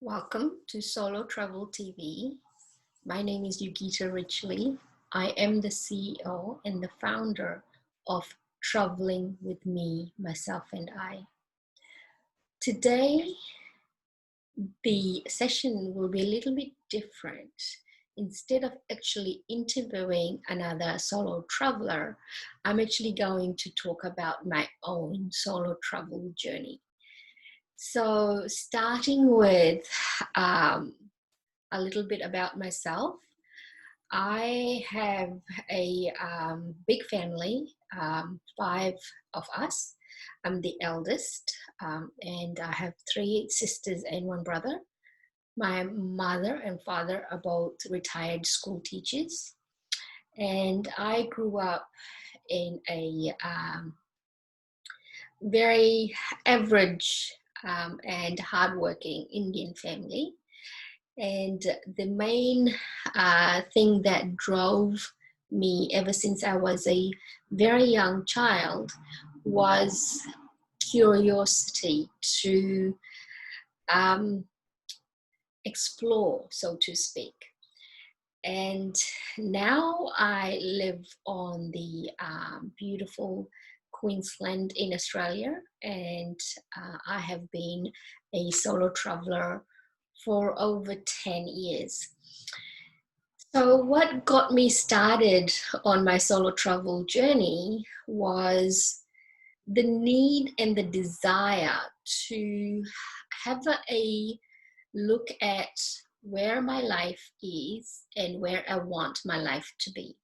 Welcome to Solo Travel TV. My name is Yogita Ridgley. I am the CEO and the founder of Traveling with Me, Myself and I. Today, the session will be a little bit different. Instead of actually interviewing another solo traveler, I'm actually going to talk about my own solo travel journey. So starting with a little bit about myself. I have a big family, 5 of us. I'm the eldest, and I have 3 sisters and 1 brother. My mother and father are both retired school teachers, and I grew up in a very average and hardworking Indian family. And the main thing that drove me ever since I was a very young child was curiosity to explore, so to speak. And now I live on the beautiful Queensland in Australia, and I have been a solo traveler for over 10 years. So what got me started on my solo travel journey was the need and the desire to have a look at where my life is and where I want my life to be.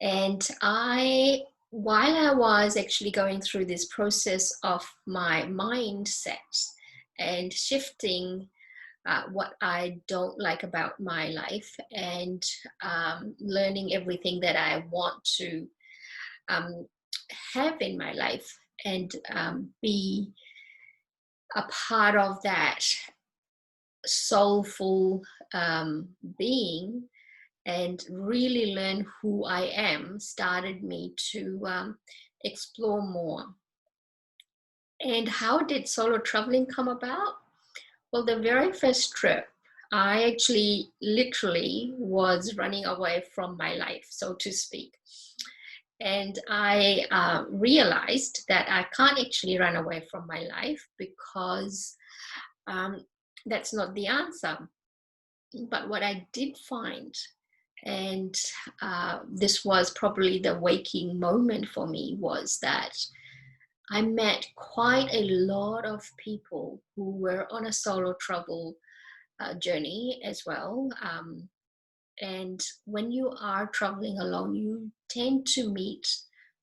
And while I was actually going through this process of my mindset and shifting what I don't like about my life and learning everything that I want to have in my life and be a part of that soulful being and really learn who I am started me to explore more. And how did solo traveling come about? Well, the very first trip, I actually literally was running away from my life, so to speak. And I realized that I can't actually run away from my life because that's not the answer. But what I did find, and this was probably the waking moment for me, was that I met quite a lot of people who were on a solo travel journey as well. And when you are traveling alone, you tend to meet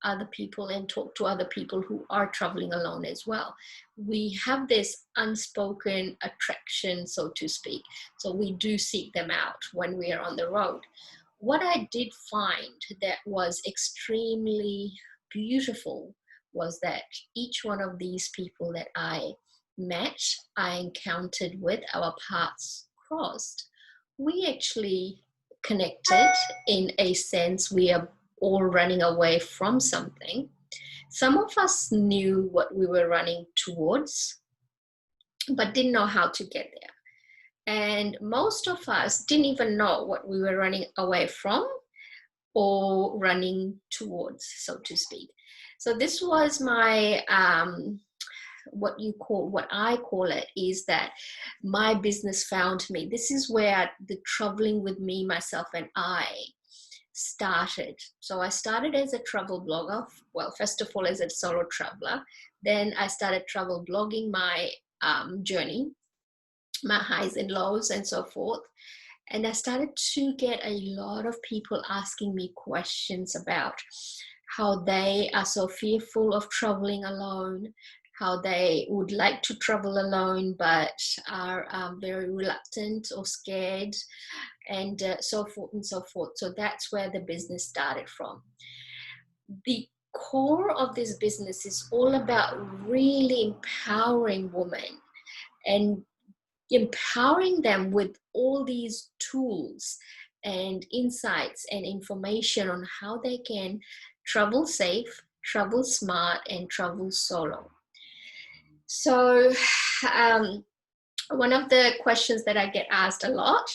other people and talk to other people who are traveling alone as well. We have this unspoken attraction, so to speak. So we do seek them out when we are on the road. What I did find that was extremely beautiful was that each one of these people that I met, I encountered with, our paths crossed, we actually connected in a sense. We are all running away from something. Some of us knew what we were running towards, but didn't know how to get there. And most of us didn't even know what we were running away from or running towards, so to speak. So this was my what I call it is that my business found me. This is where the traveling with me, myself and I started. So I started as a travel blogger. Well, first of all, as a solo traveler. Then I started travel blogging my journey, my highs and lows and so forth. And I started to get a lot of people asking me questions about how they are so fearful of traveling alone, how they would like to travel alone but are very reluctant or scared, and so forth and so forth. So that's where the business started from. The core of this business is all about really empowering women and empowering them with all these tools and insights and information on how they can travel safe, travel smart, and travel solo. So one of the questions that I get asked a lot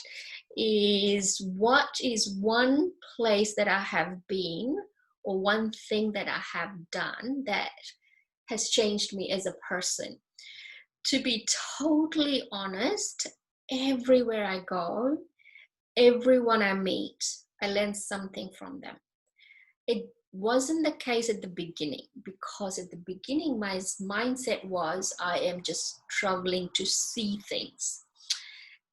is, what is one place that I have been, or one thing that I have done that has changed me as a person? To be totally honest, everywhere I go, everyone I meet, I learn something from them. It wasn't the case at the beginning, because at the beginning my mindset was, I am just traveling to see things.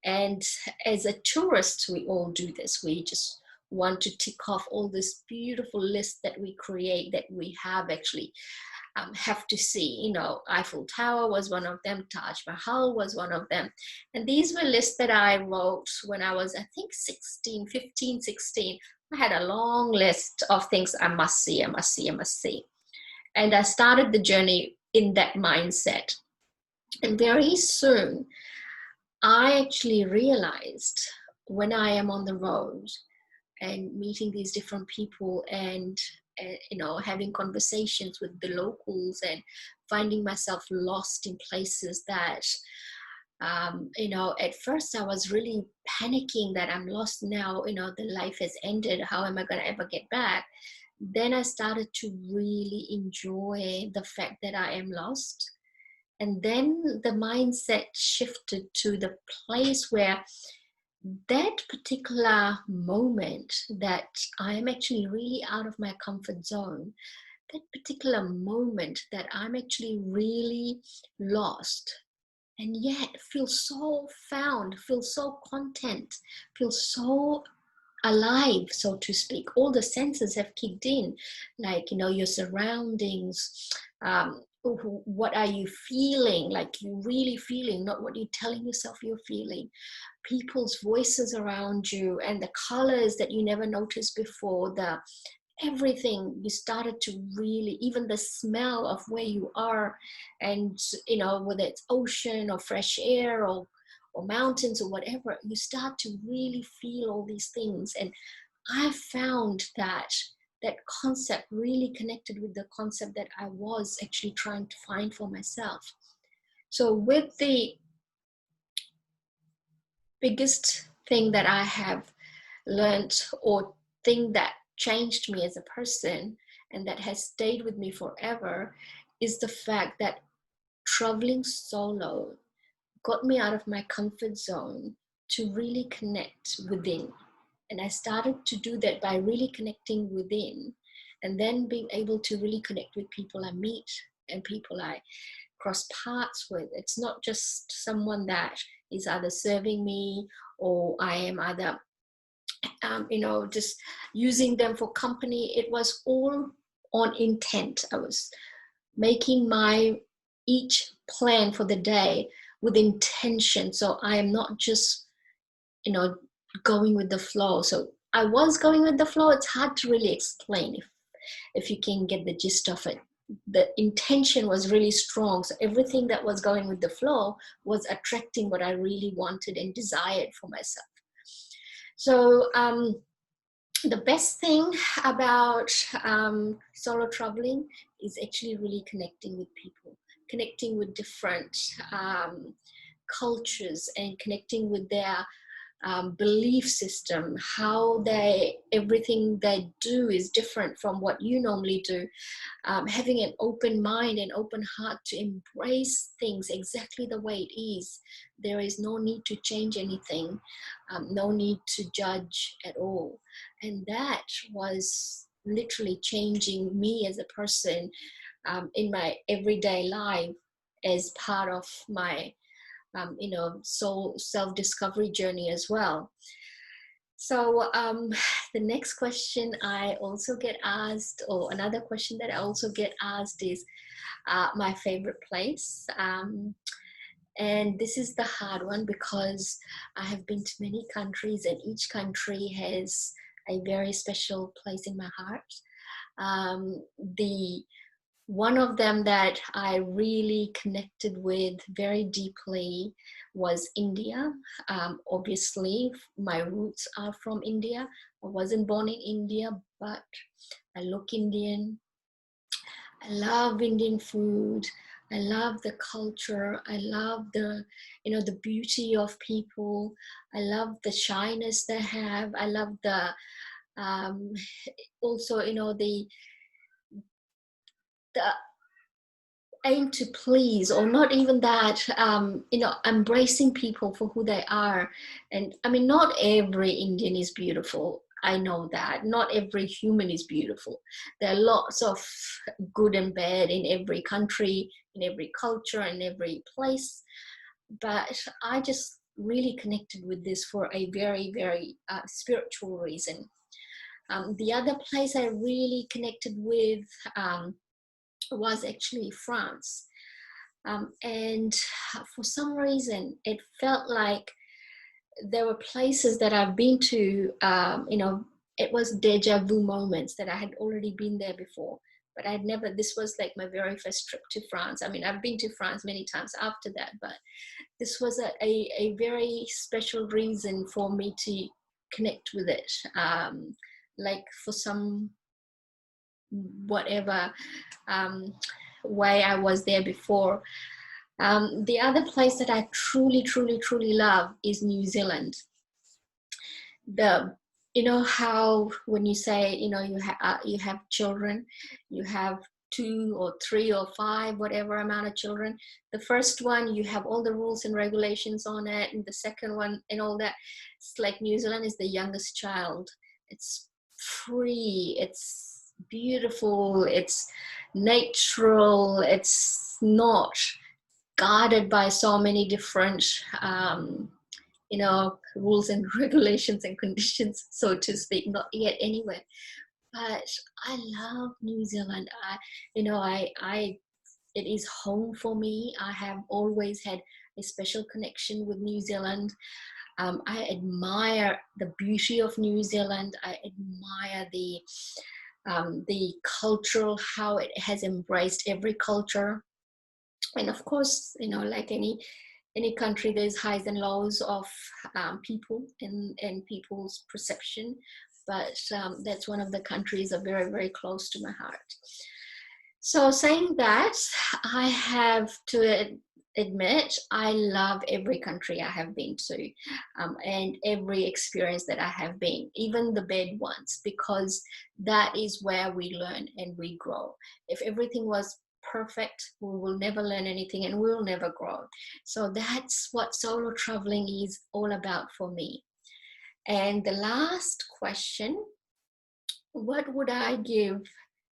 And as a tourist, we all do this. We just want to tick off all this beautiful list that we create, that we have actually have to see. You know, Eiffel Tower was one of them, Taj Mahal was one of them. And these were lists that I wrote when I was, I think, 15, 16. I had a long list of things I must see, I must see, I must see. And I started the journey in that mindset. And very soon, I actually realized, when I am on the road and meeting these different people, and you know, having conversations with the locals, and finding myself lost in places that you know, at first I was really panicking that I'm lost now, you know, the life has ended, how am I going to ever get back? Then I started to really enjoy the fact that I am lost. And then the mindset shifted to the place where that particular moment that I am actually really out of my comfort zone, that particular moment that I'm actually really lost, and yet feel so found, feel so content, feel so alive, so to speak. All the senses have kicked in, like, you know, your surroundings, what are you feeling, like you really feeling, not what you're telling yourself you're feeling, people's voices around you, and the colors that you never noticed before, the everything you started to really, even the smell of where you are, and you know, whether it's ocean or fresh air, or mountains or whatever, you start to really feel all these things. And I found that that concept really connected with the concept that I was actually trying to find for myself. So with the biggest thing that I have learned, or thing that changed me as a person and that has stayed with me forever, is the fact that traveling solo got me out of my comfort zone to really connect within. And I started to do that by really connecting within, and then being able to really connect with people I meet and people I cross paths with. It's not just someone that is either serving me, or I am either you know, just using them for company. It was all on intent. I was making my each plan for the day with intention. So I am not just, you know, going with the flow. So I was going with the flow. It's hard to really explain if you can get the gist of it. The intention was really strong. So everything that was going with the flow was attracting what I really wanted and desired for myself. So the best thing about solo traveling is actually really connecting with people, connecting with different cultures, and connecting with their belief system, how everything they do is different from what you normally do. Having an open mind and open heart to embrace things exactly the way it is. There is no need to change anything, no need to judge at all. And that was literally changing me as a person in my everyday life, as part of my you know, soul self-discovery journey as well. So the next question I also get asked, or another question that I also get asked, is my favorite place. And this is the hard one, because I have been to many countries, and each country has a very special place in my heart. The one of them that I really connected with very deeply was India. Obviously, my roots are from India. I wasn't born in India, but I look Indian. I love Indian food. I love the culture. I love the beauty of people. I love the shyness they have. I love the um, also, the aim to please, or not even that, embracing people for who they are. And I mean, not every Indian is beautiful. I know that not every human is beautiful. There are lots of good and bad in every country, in every culture, in every place. But I just really connected with this for a very, very spiritual reason. The other place I really connected with was actually France. And for some reason, it felt like there were places that I've been to, it was deja vu moments that I had already been there before. But I'd never, this was like my very first trip to France. I mean, I've been to France many times after that, but this was a very special reason for me to connect with it. Like for some whatever way I was there before. The other place that I truly, truly, truly love is New Zealand. How when you say, you have children, you have 2 or 3 or 5, whatever amount of children. The first one, you have all the rules and regulations on it, and the second one and all that. It's like New Zealand is the youngest child. It's free, it's beautiful, it's natural, it's not guarded by so many different rules and regulations and conditions, so to speak, not yet anywhere. But I love New Zealand. I it is home for me. I have always had a special connection with New Zealand. I admire the beauty of New Zealand. I admire the cultural, how it has embraced every culture. And of course, like any country, there's highs and lows of people and people's perception. But that's one of the countries that are very, very close to my heart. So saying that, I have to admit, I love every country I have been to, and every experience that I have been, even the bad ones, because that is where we learn and we grow. If everything was perfect, we will never learn anything and we'll never grow. So that's what solo traveling is all about for me. And the last question, what would I give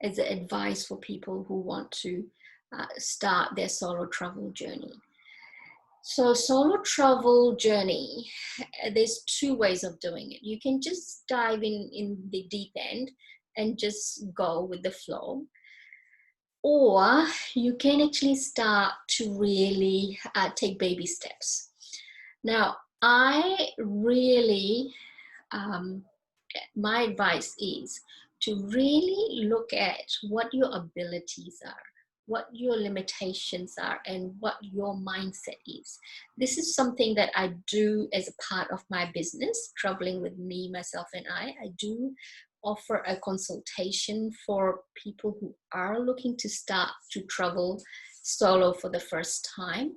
as advice for people who want to start their solo travel journey? So solo travel journey, there's 2 ways of doing it. You can just dive in the deep end and just go with the flow, or you can actually start to really take baby steps. Now, I really, my advice is to really look at what your abilities are, what your limitations are, and what your mindset is. This is something that I do as a part of my business, Traveling with Me, Myself, and I do offer a consultation for people who are looking to start to travel solo for the first time.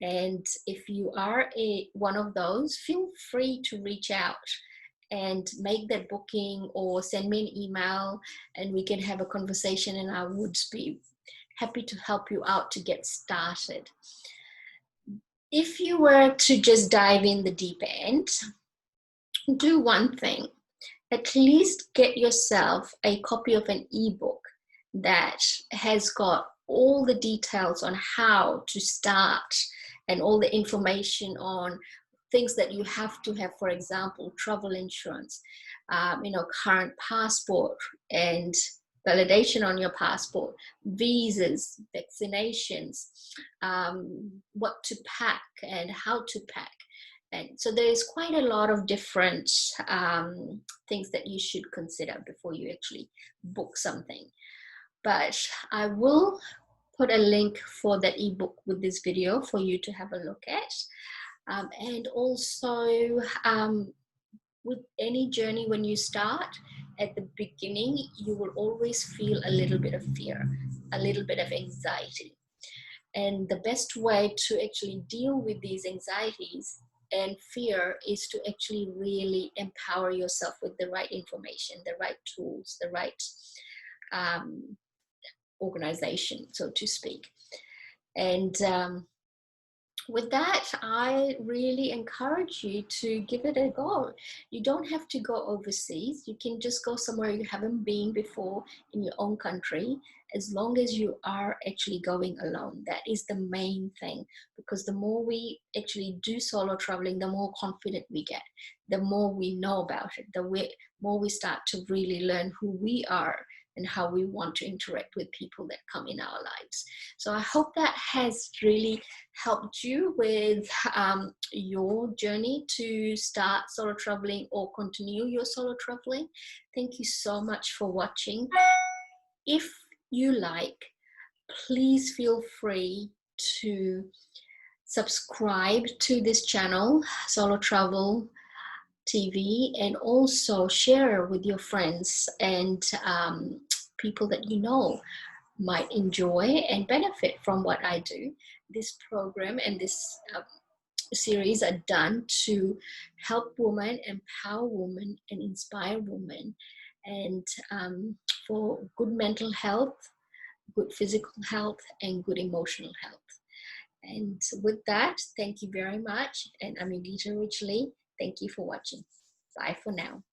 And if you are one of those, feel free to reach out and make that booking, or send me an email and we can have a conversation, and I would be happy to help you out to get started. If you were to just dive in the deep end, do one thing. At least get yourself a copy of an ebook that has got all the details on how to start and all the information on things that you have to have, for example, travel insurance, current passport and validation on your passport, visas, vaccinations, what to pack and how to pack. And so there's quite a lot of different things that you should consider before you actually book something. But I will put a link for that ebook with this video for you to have a look at. And also, with any journey, when you start, at the beginning, you will always feel a little bit of fear, a little bit of anxiety. And the best way to actually deal with these anxieties and fear is to actually really empower yourself with the right information, the right tools, the right um, organization, so to speak. And with that, I really encourage you to give it a go. You don't have to go overseas. You can just go somewhere you haven't been before in your own country, as long as you are actually going alone. That is the main thing, because the more we actually do solo traveling, the more confident we get, the more we know about it, more we start to really learn who we are and how we want to interact with people that come in our lives. So I hope that has really helped you with your journey to start solo traveling or continue your solo traveling. Thank you so much for watching. If you like, please feel free to subscribe to this channel, Solo Travel TV, and also share with your friends and people that you know might enjoy and benefit from what I do. This program and this series are done to help women, empower women, and inspire women, and for good mental health, good physical health, and good emotional health. And with that, thank you very much. And I'm Yogita Ridgley. Thank you for watching. Bye for now.